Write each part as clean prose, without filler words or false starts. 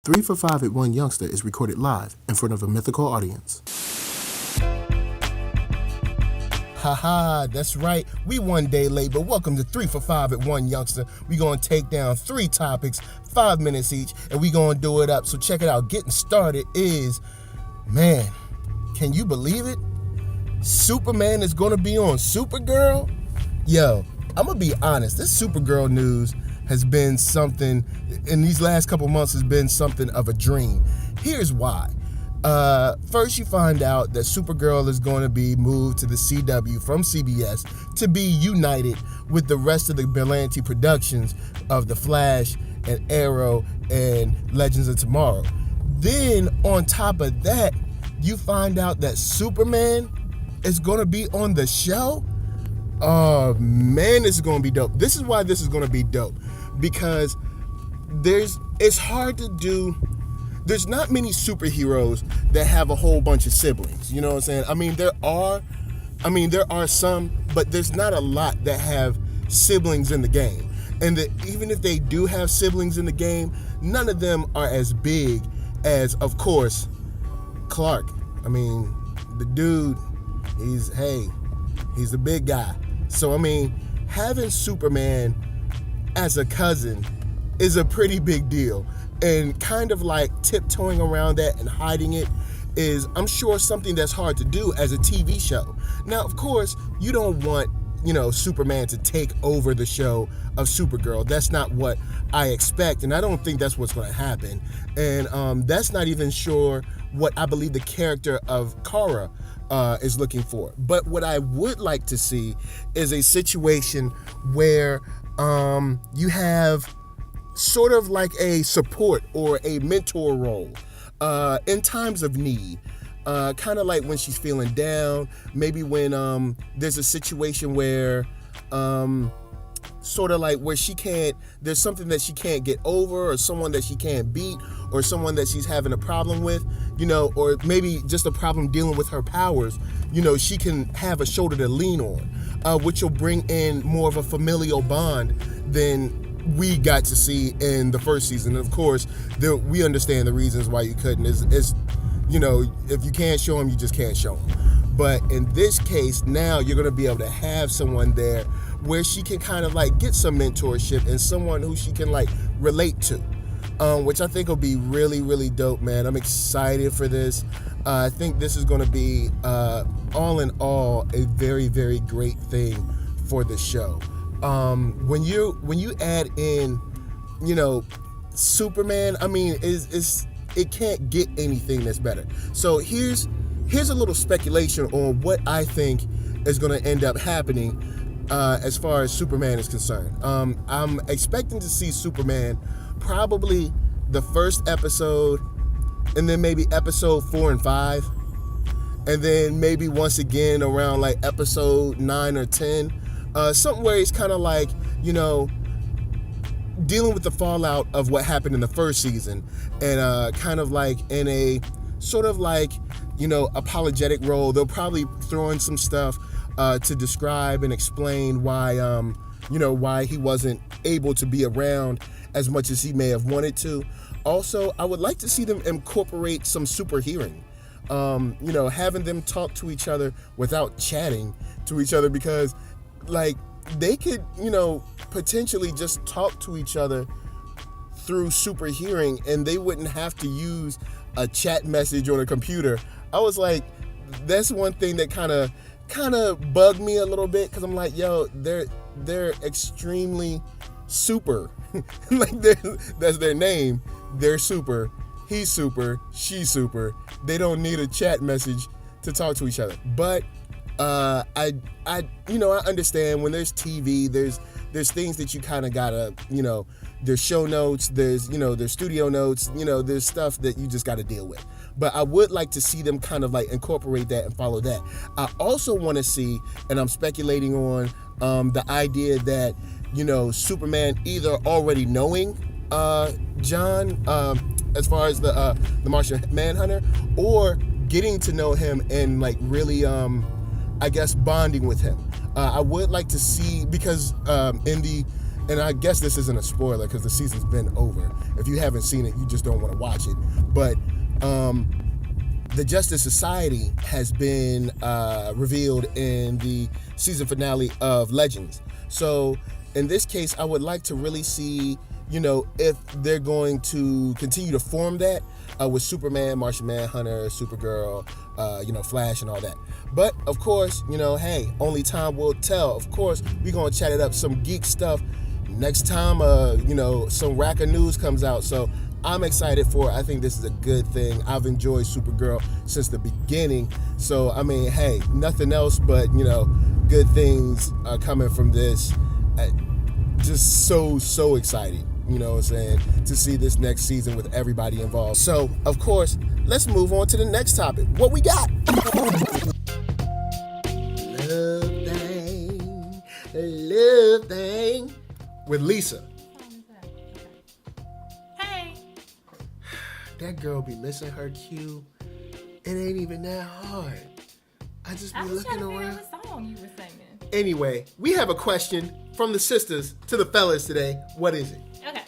3 for 5 at 1 Youngster is recorded live in front of a mythical audience. Haha, that's right. We 1 day late, but welcome to 3 for 5 at 1 Youngster. We gonna take down 3 topics, 5 minutes each, and we gonna do it up. So check it out. Getting started is, man, can you believe it? Superman is gonna be on Supergirl? Yo, I'm gonna be honest. This Supergirl news has been something, in these last couple months, has been something of a dream. Here's why. First, you find out that Supergirl is going to be moved to the CW from CBS to be united with the rest of the Berlante productions of The Flash and Arrow and Legends of Tomorrow. Then, on top of that, you find out that Superman is going to be on the show. Oh, man, this is going to be dope. This is why this is going to be dope. Because it's hard to do. There's not many superheroes that have a whole bunch of siblings. You know what I'm saying? I mean, there are some, but there's not a lot that have siblings in the game. And even if they do have siblings in the game, none of them are as big as, of course, Clark. I mean, the dude, he's the big guy. So, I mean, having Superman as a cousin is a pretty big deal. And kind of like tiptoeing around that and hiding it is, I'm sure, something that's hard to do as a TV show. Now, of course, you don't want, Superman to take over the show of Supergirl. That's not what I expect, and I don't think that's what's going to happen. And that's not even sure what I believe the character of Kara is looking for. But what I would like to see is a situation where you have sort of like a support or a mentor role in times of need. Kind of like when she's feeling down, maybe when there's a situation where sort of like where there's something that she can't get over, or someone that she can't beat, or someone that she's having a problem with, or maybe just a problem dealing with her powers, she can have a shoulder to lean on, which will bring in more of a familial bond than we got to see in the first season. And of course, we understand the reasons why you couldn't. Is if you can't show them, you just can't show them. But in this case, now you're going to be able to have someone there where she can kind of like get some mentorship and someone who she can like relate to, which I think will be really, really dope, man. I'm excited for this. I think this is going to be, all in all, a very, very great thing for the show. When you add in, Superman, I mean, it can't get anything that's better. So here's a little speculation on what I think is going to end up happening as far as Superman is concerned. I'm expecting to see Superman probably the first episode, and then maybe episode 4 and 5, and then maybe once again around like episode 9 or 10. Something where he's kind of like, dealing with the fallout of what happened in the first season, and kind of like in a sort of like, apologetic role. They'll probably throw in some stuff to describe and explain why, why he wasn't able to be around as much as he may have wanted to. Also, I would like to see them incorporate some super hearing. Having them talk to each other without chatting to each other, because like they could, potentially just talk to each other through super hearing, and they wouldn't have to use a chat message on a computer. I was like, that's one thing that kind of bugged me a little bit, because I'm like, yo, they're extremely super. Like that's their name. They're super. He's super. She's super. They don't need a chat message to talk to each other. But I understand when there's TV, there's things that you kind of gotta, there's show notes, there's studio notes, there's stuff that you just gotta deal with. But I would like to see them kind of like incorporate that and follow that. I also want to see, and I'm speculating on the idea that, Superman either already knowing John, as far as the Martian Manhunter, or getting to know him and like really, I guess, bonding with him. I would like to see, because in and I guess this isn't a spoiler because the season's been over. If you haven't seen it, you just don't want to watch it. But the Justice Society has been revealed in the season finale of Legends. So in this case, I would like to really see, if they're going to continue to form that with Superman, Martian Manhunter, Supergirl, Flash and all that. But of course, hey, only time will tell. Of course, we're going to chat it up, some geek stuff next time, some rack of news comes out. So I'm excited for it. I think this is a good thing. I've enjoyed Supergirl since the beginning. So, I mean, hey, nothing else but, good things are coming from this. Just so excited, to see this next season with everybody involved. So, of course, let's move on to the next topic. What we got? Love thing with Lisa. That girl be missing her cue. It ain't even that hard. I just be looking around. What song you were singing. Anyway, we have a question from the sisters to the fellas today. What is it? Okay.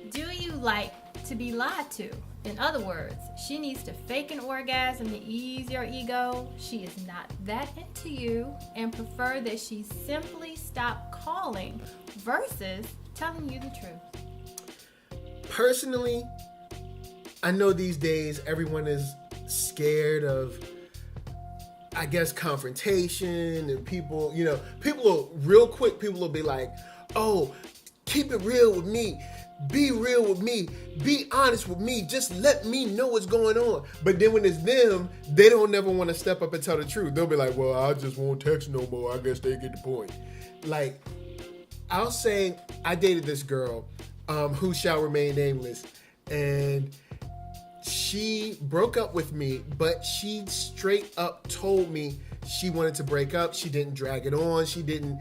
Do you like to be lied to? In other words, she needs to fake an orgasm to ease your ego. She is not that into you and prefer that she simply stop calling versus telling you the truth. Personally, I know these days everyone is scared of, I guess, confrontation, and people will real quick, people will be like, oh, keep it real with me. Be real with me. Be honest with me. Just let me know what's going on. But then when it's them, they don't never want to step up and tell the truth. They'll be like, well, I just won't text no more. I guess they get the point. Like, I'll say I dated this girl who shall remain nameless. And she broke up with me, but she straight up told me she wanted to break up. She didn't drag it on. She didn't,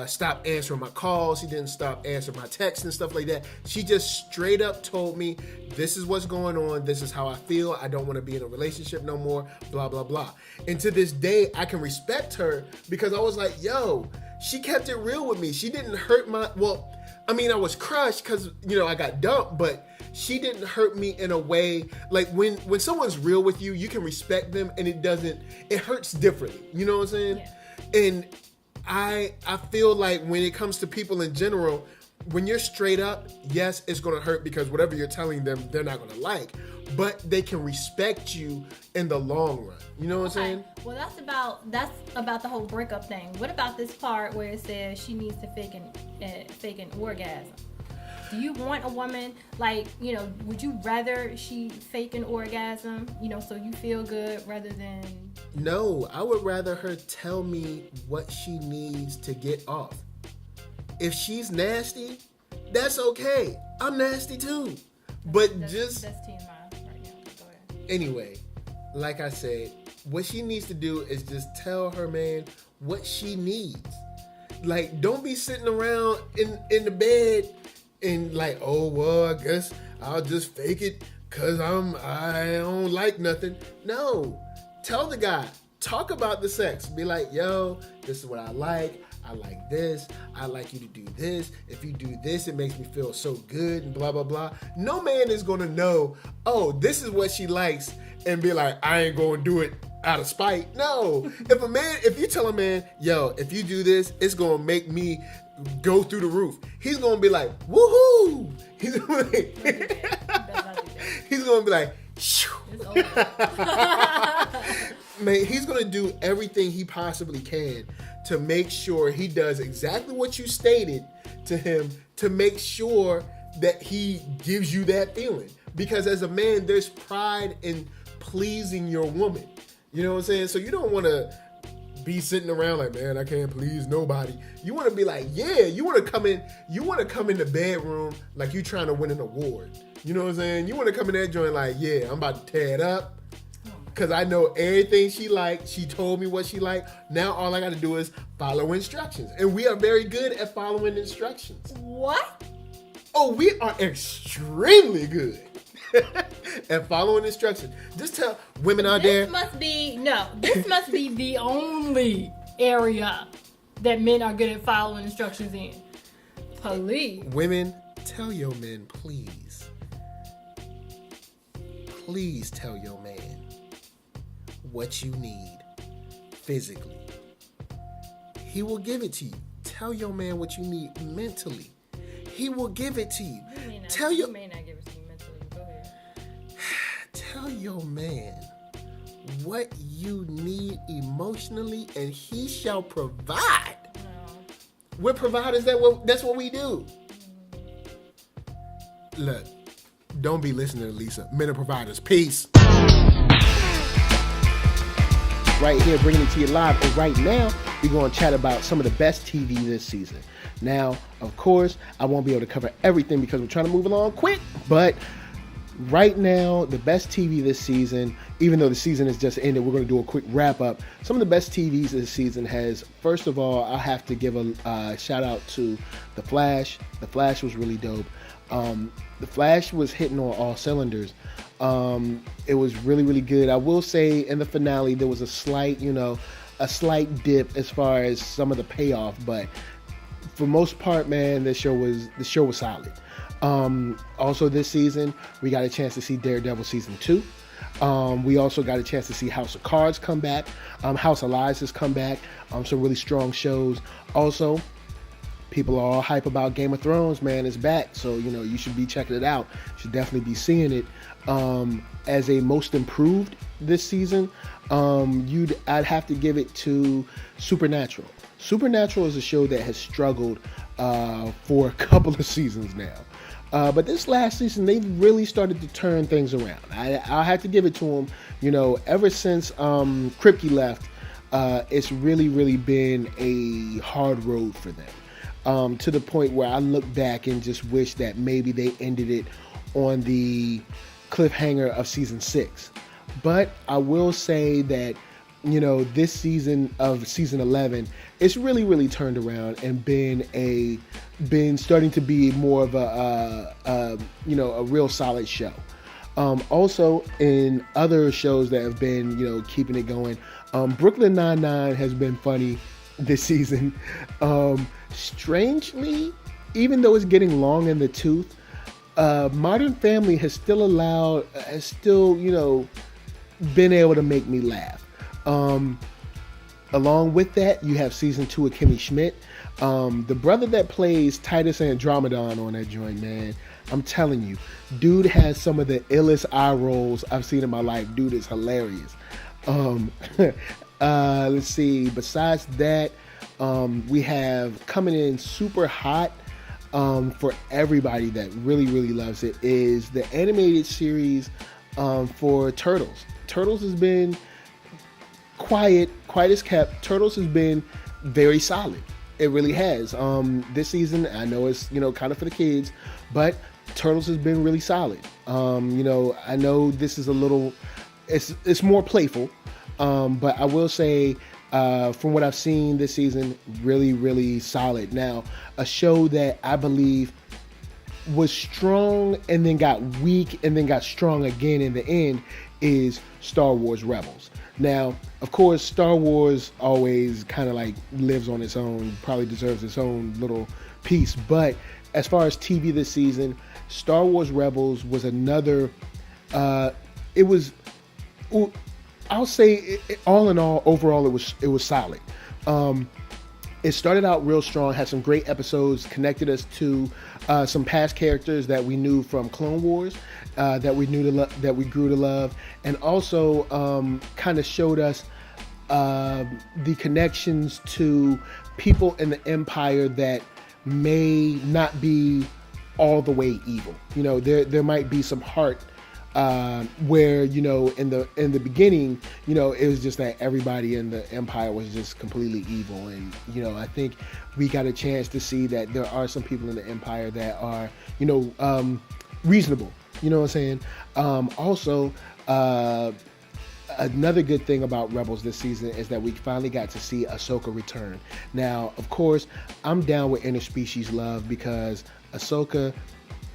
stop answering my calls. She didn't stop answering my texts and stuff like that. She just straight up told me, this is what's going on. This is how I feel. I don't want to be in a relationship no more, blah, blah, blah. And to this day, I can respect her because I was like, yo, she kept it real with me. She didn't hurt I was crushed because, I got dumped, but she didn't hurt me in a way, like when someone's real with you, you can respect them and it hurts differently. You know what I'm saying? Yeah. And I feel like when it comes to people in general, when you're straight up, yes, it's going to hurt because whatever you're telling them, they're not going to like, but they can respect you in the long run. You know what I'm saying? Well, that's about the whole breakup thing. What about this part where it says she needs to fake an orgasm? Do you want a woman, would you rather she fake an orgasm, so you feel good rather than... No, I would rather her tell me what she needs to get off. If she's nasty, that's okay. I'm nasty too. But that's TMI right now. Go ahead. Anyway, like I said, what she needs to do is just tell her man what she needs. Like, don't be sitting around in the bed and like, oh, well, I guess I'll just fake it because I don't like nothing. No. Tell the guy. Talk about the sex. Be like, yo, this is what I like. I like this. I like you to do this. If you do this, it makes me feel so good and blah, blah, blah. No man is going to know, oh, this is what she likes and be like, I ain't going to do it out of spite. No. If you tell a man, yo, if you do this, it's going to make me go through the roof. He's going to be like, woohoo. He's going to be like, shoo. Man, he's going to do everything he possibly can to make sure he does exactly what you stated to him, to make sure that he gives you that feeling. Because as a man, there's pride in pleasing your woman. You know what I'm saying? So you don't want to be sitting around like, man, I can't please nobody. You want to be like, yeah, you want to come in the bedroom like you trying to win an award. You know what I'm saying? You want to come in that joint like, yeah, I'm about to tear it up. Because I know everything she liked. She told me what she liked. Now all I got to do is follow instructions. And we are very good at following instructions. What? Oh, we are extremely good at following instructions. Just tell women out there. This must be the only area that men are good at following instructions in. Please. Women, tell your men, please. Please tell your man what you need physically. He will give it to you. Tell your man what you need mentally. He will give it to you. You may not give it to you mentally. Go ahead. Tell your man what you need emotionally, and he shall provide. No. We're providers. That's what we do. Look, don't be listening to Lisa. Men are providers. Peace. Right here, bringing it to you live. And right now, we're going to chat about some of the best TV this season. Now, of course, I won't be able to cover everything because we're trying to move along quick. But right now, the best TV this season, even though the season has just ended, we're going to do a quick wrap up. Some of the best TVs this season has, first of all, I have to give a shout out to The Flash. The Flash was really dope. The Flash was hitting on all cylinders. It was really, really good. I will say in the finale there was a slight dip as far as some of the payoff, but for most part, man, the show was solid. Also this season, we got a chance to see Daredevil season 2. We also got a chance to see House of Cards come back. House of Lies has come back. Some really strong shows. Also, people are all hype about Game of Thrones, man. It's back. So, you should be checking it out. You should definitely be seeing it. As a most improved this season, I'd have to give it to Supernatural. Supernatural is a show that has struggled for a couple of seasons now. But this last season, they really started to turn things around. I'll have to give it to them. Ever since Kripke left, it's really, really been a hard road for them. To the point where I look back and just wish that maybe they ended it on the cliffhanger of season 6. But I will say that, this season of season 11, it's really, really turned around and been starting to be more of a real solid show. Also, in other shows that have been, keeping it going, Brooklyn Nine-Nine has been funny this season. Strangely, even though it's getting long in the tooth, Modern Family has still been able to make me laugh. Along with that, you have season 2 of Kimmy Schmidt. The brother that plays Titus Andromedon on that joint, man, I'm telling you, dude has some of the illest eye rolls I've seen in my life. Dude is hilarious. Let's see. Besides that, we have coming in super hot for everybody that really, really loves it is the animated series for Turtles. Turtles has been quiet as kept. Turtles has been very solid. It really has. This season, I know it's kind of for the kids, but Turtles has been really solid. I know this is it's more playful, but I will say, from what I've seen this season, really, really solid. Now, a show that I believe was strong and then got weak and then got strong again in the end is Star Wars Rebels. Now, of course, Star Wars always kind of lives on its own, probably deserves its own little piece. But as far as TV this season, Star Wars Rebels was another, I'll say all in all, overall, it was solid. It started out real strong, had some great episodes, connected us to some past characters that we knew from Clone Wars, that we grew to love, and also kind of showed us the connections to people in the Empire that may not be all the way evil. There might be some heart. Where in the beginning, it was just that everybody in the Empire was just completely evil, and I think we got a chance to see that there are some people in the Empire that are reasonable. You know what I'm saying? Also, another good thing about Rebels this season is that we finally got to see Ahsoka return. Now, of course, I'm down with interspecies love because Ahsoka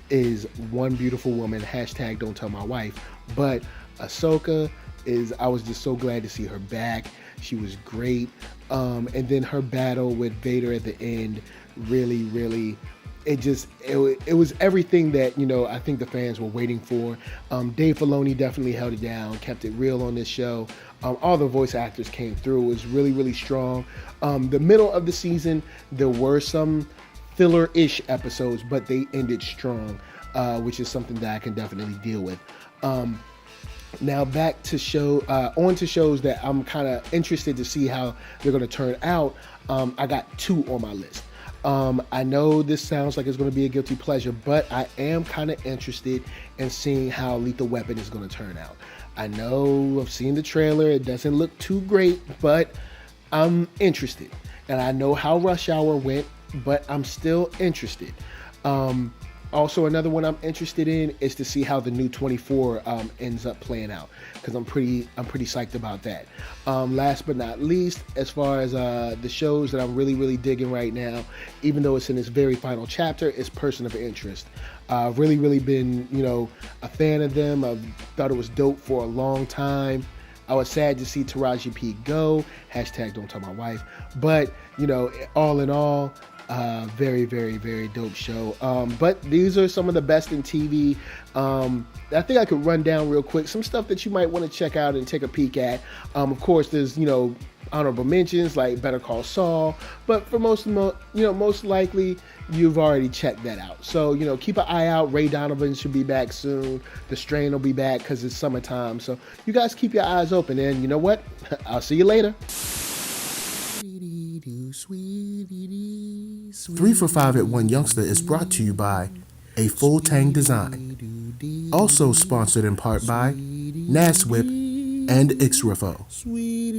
is one beautiful woman, hashtag don't tell my wife, but Ahsoka I was just so glad to see her back. She was great. And then her battle with Vader at the end really, really it was everything that, I think the fans were waiting for. Dave Filoni definitely held it down, kept it real on this show. All the voice actors came through. It was really, really strong. The middle of the season, there were some filler-ish episodes, but they ended strong, which is something that I can definitely deal with. Now back to on to shows that I'm kind of interested to see how they're going to turn out. I got 2 on my list. I know this sounds like it's going to be a guilty pleasure, but I am kind of interested in seeing how Lethal Weapon is going to turn out. I know I've seen the trailer. It doesn't look too great, but I'm interested. And I know how Rush Hour went, but I'm still interested. Also, another one I'm interested in is to see how the new 24 ends up playing out, because I'm pretty psyched about that. Last but not least, as far as the shows that I'm really, really digging right now, even though it's in its very final chapter, is Person of Interest. I've really, really been, a fan of them. I've thought it was dope for a long time. I was sad to see Taraji P go. # don't tell my wife. But, all in all, very, very, very dope show. But these are some of the best in TV. I think I could run down real quick some stuff that you might want to check out and take a peek at. Of course, there's, honorable mentions like Better Call Saul. But for most likely, you've already checked that out. So, keep an eye out. Ray Donovan should be back soon. The Strain will be back because it's summertime. So you guys keep your eyes open. And you know what? I'll see you later. 3 for 5 at 1 Youngster is brought to you by A Full Tang Design. Also sponsored in part by Naswip and Ixrafo. Sweet